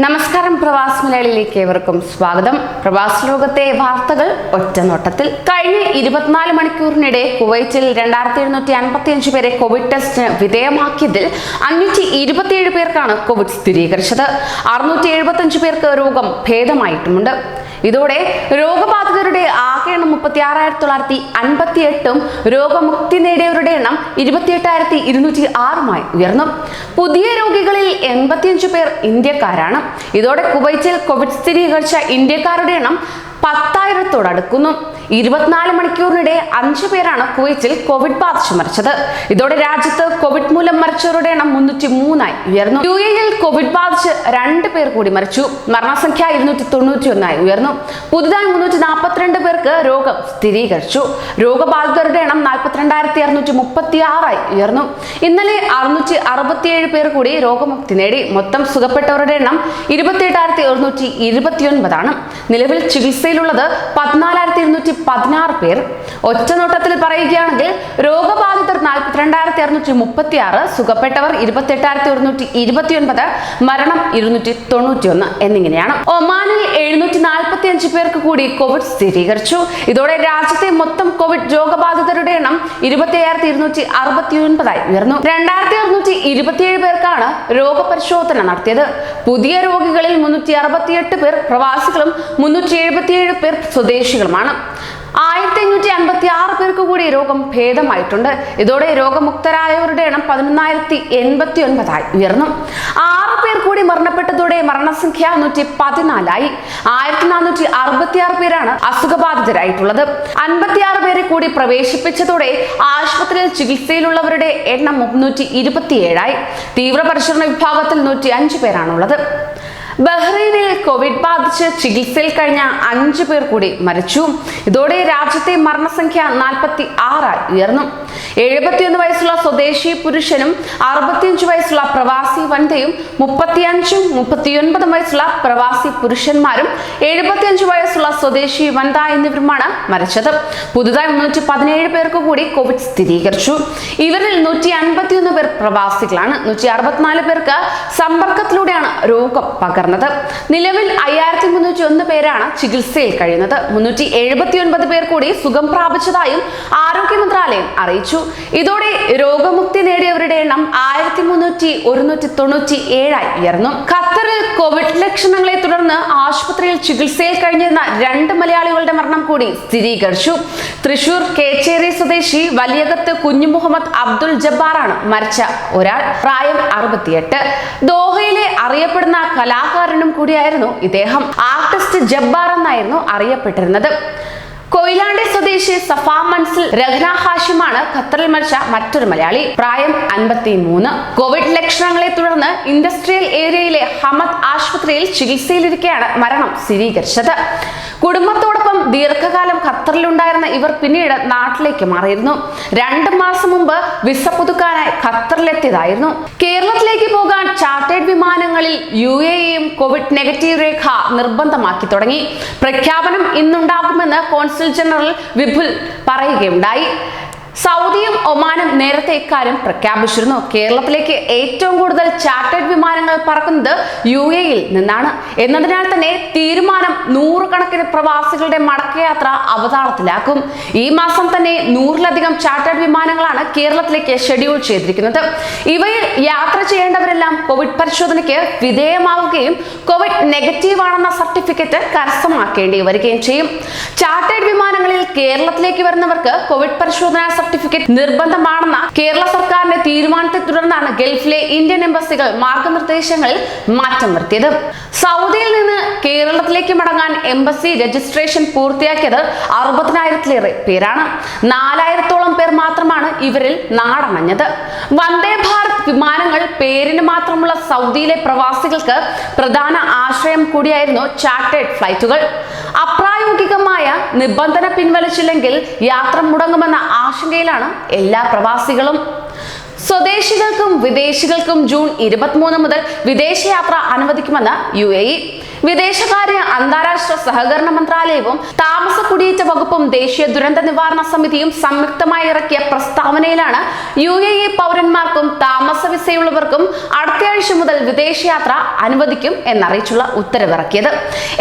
നമസ്കാരം, പ്രവാസ് മലയാളിയിലേക്ക് ഏവർക്കും സ്വാഗതം. പ്രവാസ് ലോകത്തെ വാർത്തകൾ ഒറ്റനോട്ടത്തിൽ. കഴിഞ്ഞ 24 മണിക്കൂറിനിടെ കുവൈറ്റിൽ 2755 പേരെ കോവിഡ് ടെസ്റ്റിന് വിധേയമാക്കിയതിൽ 527 പേർക്കാണ് കോവിഡ് സ്ഥിരീകരിച്ചത്. 675 പേർക്ക് രോഗം ഭേദമായിട്ടുമുണ്ട്. ഇതോടെ രോഗബാധിതരുടെ ആകെ എണ്ണം 36,958ഉം രോഗമുക്തി നേടിയവരുടെ എണ്ണം 28,206 ഉയർന്നു. പുതിയ രോഗികളിൽ 85 പേർ ഇന്ത്യക്കാരാണ്. ഇതോടെ കുവൈറ്റിൽ കോവിഡ് സ്ഥിരീകരിച്ച ഇന്ത്യക്കാരുടെ എണ്ണം 10,000-ത്തോടടുക്കുന്നു. 24 മണിക്കൂറിനിടെ 5 പേരാണ് കുവൈറ്റിൽ കോവിഡ് ബാധിച്ച് മരിച്ചത്. ഇതോടെ രാജ്യത്ത് കോവിഡ് മൂലം മരിച്ചവരുടെ എണ്ണം 303 ഉയർന്നു. UAE-യിൽ കോവിഡ് ബാധിച്ച് 2 പേർ കൂടി മരിച്ചു. മരണസംഖ്യ 291 ഉയർന്നു. പുതുതായി 342 പേർക്ക് രോഗം സ്ഥിരീകരിച്ചു. രോഗബാധിതരുടെ എണ്ണം 42,636 ഉയർന്നു. ഇന്നലെ 667 പേർ കൂടി രോഗമുക്തി നേടി. മൊത്തം സുഖപ്പെട്ടവരുടെ എണ്ണം 28,129 നിലവിൽ ചികിത്സയിലുള്ളത് 14,216 പേർ. ഒറ്റനോട്ടത്തിൽ പറയുകയാണെങ്കിൽ രോഗബാധിതർ 42,636, സുഖപ്പെട്ടവർ 28,129, മരണം 291 എന്നിങ്ങനെയാണ്. ഒമാനിൽ 745 പേർക്ക് കൂടി കോവിഡ് സ്ഥിരീകരിച്ചു. ഇതോടെ രാജ്യത്തെ മൊത്തം കോവിഡ് രോഗബാധിതരുടെ എണ്ണം 25,269 ഉയർന്നു. 2,627 പേർക്കാണ് രോഗപരിശോധന നടത്തിയത്. പുതിയ രോഗികളിൽ 368 പേർ പ്രവാസികളും 377 പേർ സ്വദേശികളുമാണ്. 1,556 പേർക്ക് കൂടി രോഗം ഭേദമായിട്ടുണ്ട്. ഇതോടെ രോഗമുക്തരായവരുടെ എണ്ണം 11,089 ഉയർന്നു. 6 പേർ കൂടി മരണപ്പെട്ടതോടെ മരണസംഖ്യ 114. 1,466 പേരാണ് അസുഖബാധിതരായിട്ടുള്ളത്. 56 പേരെ കൂടി പ്രവേശിപ്പിച്ചതോടെ ആശുപത്രിയിൽ ചികിത്സയിലുള്ളവരുടെ എണ്ണം 327. തീവ്രപരിചരണ വിഭാഗത്തിൽ 105 പേരാണുള്ളത്. ബഹ്റൈനിൽ കോവിഡ് ബാധിച്ച് ചികിത്സയിൽ കഴിഞ്ഞ 5 പേർ കൂടി മരിച്ചു. ഇതോടെ രാജ്യത്തെ മരണസംഖ്യ 46 ഉയർന്നു. 71 വയസ്സുള്ള സ്വദേശി പുരുഷനും 65 വയസ്സുള്ള പ്രവാസി വനിതയും 35ഉം 39 വയസ്സുള്ള പ്രവാസി പുരുഷന്മാരും 75 വയസ്സുള്ള സ്വദേശി വനിത എന്നിവരുമാണ് മരിച്ചത്. പുതുതായി 317 പേർക്ക് കൂടി കോവിഡ് സ്ഥിരീകരിച്ചു. ഇവരിൽ 151 പേർ പ്രവാസികളാണ്. 164 പേർക്ക് സമ്പർക്കത്തിലൂടെയാണ് രോഗം പകർന്നത്. നിലവിൽ 5,301 പേരാണ് ചികിത്സയിൽ കഴിയുന്നത്. 379 പേർ കൂടി സുഖം പ്രാപിച്ചതായും ആരോഗ്യ മന്ത്രാലയം അറിയിച്ചു. ഇതോടെ രോഗമുക്തി നേടിയവരുടെ എണ്ണം 1,397 ഉയർന്നു. ഖത്തറിൽ കോവിഡ് ലക്ഷണങ്ങളെ തുടർന്ന് ആശുപത്രിയിൽ ചികിത്സയിൽ കഴിഞ്ഞിരുന്ന 2 മലയാളികളുടെ മരണം കൂടി സ്ഥിരീകരിച്ചു. തൃശൂർ കേച്ചേരി സ്വദേശി വലിയകത്ത് കുഞ്ഞു മുഹമ്മദ് അബ്ദുൽ ജബ്ബാറാണ് മരിച്ച ഒരാൾ. പ്രായം 68. ദോഹയിലെ അറിയപ്പെടുന്ന കലാകാരനും കൂടിയായിരുന്നു ഇദ്ദേഹം. ആർട്ടിസ്റ്റ് ജബ്ബാർ എന്നായിരുന്നു അറിയപ്പെട്ടിരുന്നത്. കൊയിലാണ്ടി സ്വദേശി സഫ മൻസിൽ രഹ്ന ഹാഷിമാണ് ഖത്തറിൽ മരിച്ച മറ്റൊരു മലയാളി. പ്രായം 53. കോവിഡ് ലക്ഷണങ്ങളെ തുടർന്ന് ഇൻഡസ്ട്രിയൽ ഏരിയയിലെ ഹമദ് ആശുപത്രിയിൽ ചികിത്സയിലിരിക്കെയാണ് മരണം സ്ഥിരീകരിച്ചത്. കുടുംബത്തോടൊപ്പം ദീർഘകാലം ഖത്തറിലുണ്ടായിരുന്ന ഇവർ പിന്നീട് നാട്ടിലേക്ക് മാറിയിരുന്നു. 2 മാസം മുമ്പ് വിസ പുതുക്കാനായി ഖത്തറിലെത്തിയതായിരുന്നു. കേരളത്തിലേക്ക് പോകാൻ ചാർട്ടേഡ് വിമാനങ്ങളിൽ UAE-യും കോവിഡ് നെഗറ്റീവ് രേഖ നിർബന്ധമാക്കി തുടങ്ങി. പ്രഖ്യാപനം ഇന്നുണ്ടാകുമെന്ന് കോൺസുൽ ജനറൽ വിപുൽ പറയുകയുണ്ടായി. സൗദിയും ഒമാനും നേരത്തെ ഇക്കാര്യം പ്രഖ്യാപിച്ചിരുന്നു. കേരളത്തിലേക്ക് ഏറ്റവും കൂടുതൽ ചാർട്ടേഡ് വിമാനങ്ങൾ പറക്കുന്നത് UAE-യിൽ നിന്നാണ് എന്നതിനാൽ തന്നെ തീരുമാനം 100 കണക്കിന് പ്രവാസികളുടെ മടക്കയാത്ര അവതാളത്തിലാക്കും. ഈ മാസം തന്നെ 100-ലധികം ചാർട്ടേഡ് വിമാനങ്ങളാണ് കേരളത്തിലേക്ക് ഷെഡ്യൂൾ ചെയ്തിരിക്കുന്നത്. ഇവയിൽ യാത്ര ചെയ്യേണ്ടവരെല്ലാം കോവിഡ് പരിശോധനയ്ക്ക് വിധേയമാവുകയും കോവിഡ് നെഗറ്റീവ് ആണെന്ന സർട്ടിഫിക്കറ്റ് കരസ്ഥമാക്കേണ്ടി വരികയും ചെയ്യും. ചാർട്ടേഡ് വിമാനങ്ങളിൽ കേരളത്തിലേക്ക് വരുന്നവർക്ക് കോവിഡ് പരിശോധന സർട്ടിഫിക്കറ്റ് നിർബന്ധമാണെന്ന കേരള സർക്കാരിന്റെ തീരുമാനത്തെ തുടർന്നാണ് ഗൾഫിലെ ഇന്ത്യൻ എംബസികൾ മാർഗനിർദ്ദേശങ്ങളിൽ മാറ്റം വരുത്തിയത്. സൗദിയിൽ നിന്ന് കേരളത്തിലേക്ക് മടങ്ങാൻ എംബസി രജിസ്ട്രേഷൻ പൂർത്തിയാക്കിയത് 60,000-ലേറെ പേരാണ്. 4,000-ത്തോളം പേർ മാത്രമാണ് ഇവരിൽ നാടണഞ്ഞത്. വന്ദേ ഭാരത് വിമാനങ്ങൾ പേരിന് മാത്രമുള്ള സൗദിയിലെ പ്രവാസികൾക്ക് പ്രധാന ആശ്രയം കൂടിയായിരുന്നു ചാർട്ടേഡ് ഫ്ലൈറ്റുകൾ. അപ്രായോഗികമായ നിബന്ധന പിൻവലിച്ചില്ലെങ്കിൽ യാത്ര മുടങ്ങുമെന്ന ആശങ്കയിലാണ് എല്ലാ പ്രവാസികളും. സ്വദേശികൾക്കും വിദേശികൾക്കും ജൂൺ 23 മുതൽ വിദേശയാത്ര അനുവദിക്കുമെന്ന് UAE. വിദേശകാര്യ അന്താരാഷ്ട്ര സഹകരണ മന്ത്രാലയവും താമസ കുടിയേറ്റ വകുപ്പും ദേശീയ ദുരന്ത നിവാരണ സമിതിയും സംയുക്തമായി ഇറക്കിയ പ്രസ്താവനയിലാണ് UAE പൗരന്മാർക്കും താമസ വിസയുള്ളവർക്കും അടുത്തയാഴ്ച മുതൽ വിദേശയാത്ര അനുവദിക്കും എന്നറിയിച്ചുള്ള ഉത്തരവിറക്കിയത്.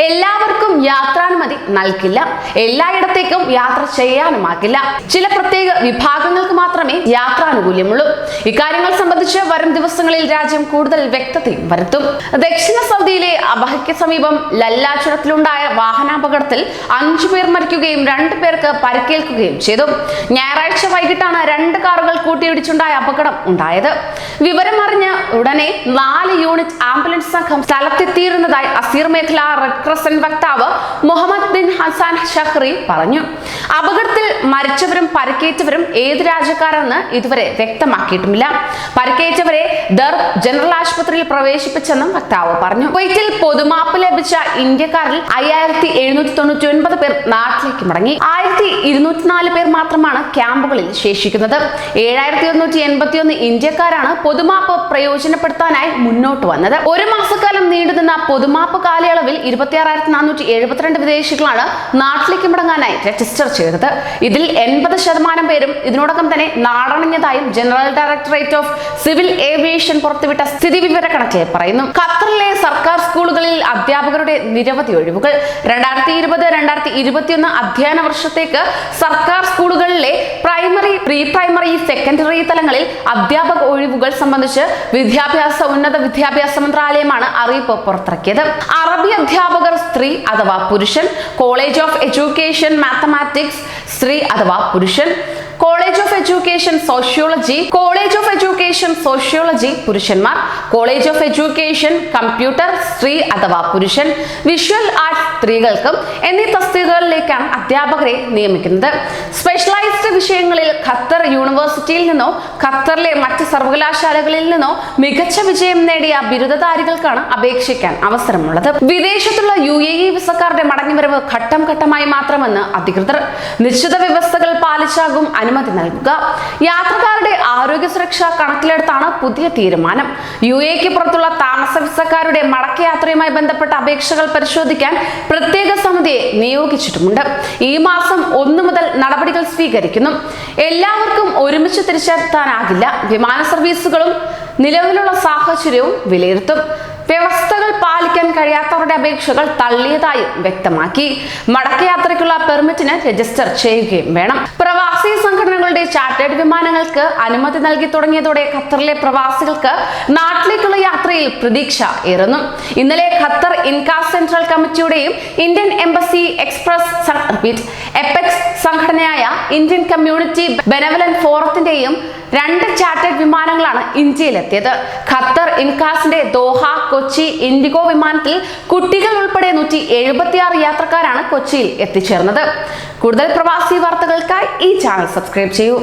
എല്ലാവർക്കും യാത്രാനുമതി നൽകില്ല, എല്ലായിടത്തേക്കും യാത്ര ചെയ്യാനുമാകില്ല, ചില പ്രത്യേക വിഭാഗങ്ങൾക്ക് മാത്രമേ യാത്രാനുകൂല്യമുള്ളൂ. ഇക്കാര്യങ്ങൾ സംബന്ധിച്ച് വരും ദിവസങ്ങളിൽ രാജ്യം കൂടുതൽ വ്യക്തതയും വരുത്തും. ദക്ഷിണ സൗദിയിലെ അബഹയ്ക്ക് സമീപം ലല്ലാ ചുരത്തിലുണ്ടായ വാഹനാപകടത്തിൽ 5 പേർ മരിക്കുകയും 2 പേർക്ക് പരിക്കേൽക്കുകയും ചെയ്തു. ഞായറാഴ്ച വൈകിട്ടാണ് 2 കാറുകൾ കൂട്ടിയിടിച്ചുണ്ടായ അപകടം ഉണ്ടായത്. വിവരമറിഞ്ഞ ഉടനെ 4 യൂണിറ്റ് ആംബുലൻസ് സംഘം സ്ഥലത്തെത്തിയിരുന്നതായി അസീർ മേഖല റെഡ് ക്രസന്റ് വക്താവ് മുഹമ്മദ് ബിൻ ഹസാൻ ഷഹ്റി പറഞ്ഞു. അപകടത്തിൽ മരിച്ചവരും പരിക്കേറ്റവരും ഏത് രാജ്യക്കാരെന്ന് ഇതുവരെ വ്യക്തമാക്കിയിട്ടുമില്ല. പരിക്കേറ്റവരെ ദർബ് ജനറൽ ആശുപത്രിയിൽ പ്രവേശിപ്പിച്ചെന്നും വക്താവ് പറഞ്ഞു. കുവൈറ്റിൽ പൊതുമാപ്പ് ലഭിച്ച ഇന്ത്യക്കാരിൽ 5799 പേർ നാട്ടിലേക്ക് മടങ്ങി. 1204 പേർ മാത്രമാണ് ക്യാമ്പുകളിൽ ശേഷിക്കുന്നത്. 7181 ഇന്ത്യക്കാരാണ് പൊതുമാപ്പ് പ്രയോജനപ്പെടുത്താനായി മുന്നോട്ട് വന്നത്. 1 മാസക്കാലം നീണ്ടുനിന്ന പൊതുമാപ്പ് കാലയളവിൽ 26,472 വിദേശികളാണ് നാട്ടിലേക്ക് മടങ്ങാനായി രജിസ്റ്റർ ചെയ്തത്. ഇതിൽ 80% പേരും ഇതിനോടകം തന്നെ നാടണഞ്ഞതായും general directorate of civil aviation പുറത്തുവിട്ട സ്ഥിതിവിവര കണക്കിൽ പറയുന്നു. ഖത്തറിലെ സർക്കാർ സ്കൂളുകളിൽ അധ്യാപകരുടെ നിരവധി ഒഴിവുകൾ. 2020-2021 അധ്യയന വർഷത്തേക്ക് സർക്കാർ സ്കൂളുകളിലെ പ്രൈമറി, പ്രീ പ്രൈമറി, സെക്കൻഡറി തലങ്ങളിൽ അധ്യാപക ഒഴിവുകൾ സംബന്ധിച്ച് ഉന്നത വിദ്യാഭ്യാസ മന്ത്രാലയമാണ് അറിയിപ്പ് പുറത്തിറക്കിയത്. അറബി അധ്യാപകർ സ്ത്രീ അഥവാ പുരുഷൻ, കോളേജ് ഓഫ് എഡ്യൂക്കേഷൻ മാത്തമാറ്റിക്സ് സ്ത്രീ അഥവാ പുരുഷൻ, കോളേജ് ഓഫ് എഡ്യൂക്കേഷൻ സോഷ്യോളജി പുരുഷന്മാർ, കോളേജ് ഓഫ് എഡ്യൂക്കേഷൻ കമ്പ്യൂട്ടർ സ്ത്രീ അഥവാ പുരുഷൻ, വിഷ്വൽ ആർട്സ് സ്ത്രീകൾക്കും എന്നീ തസ്തികകളിലേക്കാണ് അധ്യാപകരെ നിയമിക്കുന്നത്. സ്പെഷ്യലൈസ്ഡ് വിഷയങ്ങളിൽ ഖത്തർ യൂണിവേഴ്സിറ്റിയിൽ നിന്നോ ഖത്തറിലെ മറ്റ് സർവകലാശാലകളിൽ നിന്നോ മികച്ച വിജയം നേടിയ ബിരുദധാരികൾക്കാണ് അപേക്ഷിക്കാൻ അവസരമുള്ളത്. വിദേശത്തുള്ള UAE വിസക്കാരുടെ മടങ്ങിവരവ് ഘട്ടം ഘട്ടമായി മാത്രമെന്ന് അധികൃതർ. നിശ്ചിത വ്യവസ്ഥകൾ പാലിച്ചാകും അനുമതി നൽകുക. യാത്രക്കാരുടെ ആരോഗ്യ സുരക്ഷ കണക്കിലെടുത്താണ് പുതിയ തീരുമാനം. UAEക്ക് പുറത്തുള്ള താമസ വിസക്കാരുടെ മടക്കയാത്രയുമായി ബന്ധപ്പെട്ട അപേക്ഷകൾ പരിശോധിക്കാൻ പ്രത്യേക സമിതിയെ നിയോഗിച്ചിട്ടുമുണ്ട്. ഈ മാസം 1 മുതൽ നടപടികൾ സ്വീകരിക്കുന്നു. എല്ലാവർക്കും ഒരുമിച്ച് തിരിച്ചെത്താനാകില്ല. വിമാന സർവീസുകളും നിലവിലുള്ള സാഹചര്യവും വിലയിരുത്തും. വ്യവസ്ഥകൾ പാലിക്കാൻ കഴിയാത്തവരുടെ അപേക്ഷകൾ തള്ളിയതായും വ്യക്തമാക്കി. മടക്കയാത്രയ്ക്കുള്ള പെർമിറ്റിന് രജിസ്റ്റർ ചെയ്യുകയും വേണം. പ്രവാസി സംഘടനകളുടെ ചാർട്ടേഡ് വിമാനങ്ങൾക്ക് അനുമതി നൽകി തുടങ്ങിയതോടെ ഖത്തറിലെ പ്രവാസികൾക്ക് നാട്ടിലേക്കുള്ള യാത്രയിൽ പ്രതീക്ഷ ഏറുന്നു. ഇന്നലെ ഖത്തർ ഇൻകാസ് സെൻട്രൽ കമ്മിറ്റിയുടെയും ഇന്ത്യൻ എംബസി എപെക്സ് സംഘടനയായ ഇന്ത്യൻ കമ്മ്യൂണിറ്റി ബെനവലന്റ് ഫോറത്തിന്റെയും 2 ചാർട്ടേഡ് വിമാനങ്ങളാണ് ഇന്ത്യയിലെത്തിയത്. ഖത്തർ ഇൻകാസിന്റെ ദോഹ, കൊച്ചി, ഇൻഡിഗോ വിമാനത്തിൽ കുട്ടികൾ ഉൾപ്പെടെ 176 യാത്രക്കാരാണ് കൊച്ചിയിൽ എത്തിച്ചേർന്നത്. കൂടുതൽ പ്രവാസി വാർത്തകൾക്കായി ഈ ചാനൽ സബ്സ്ക്രൈബ് ചെയ്യൂ.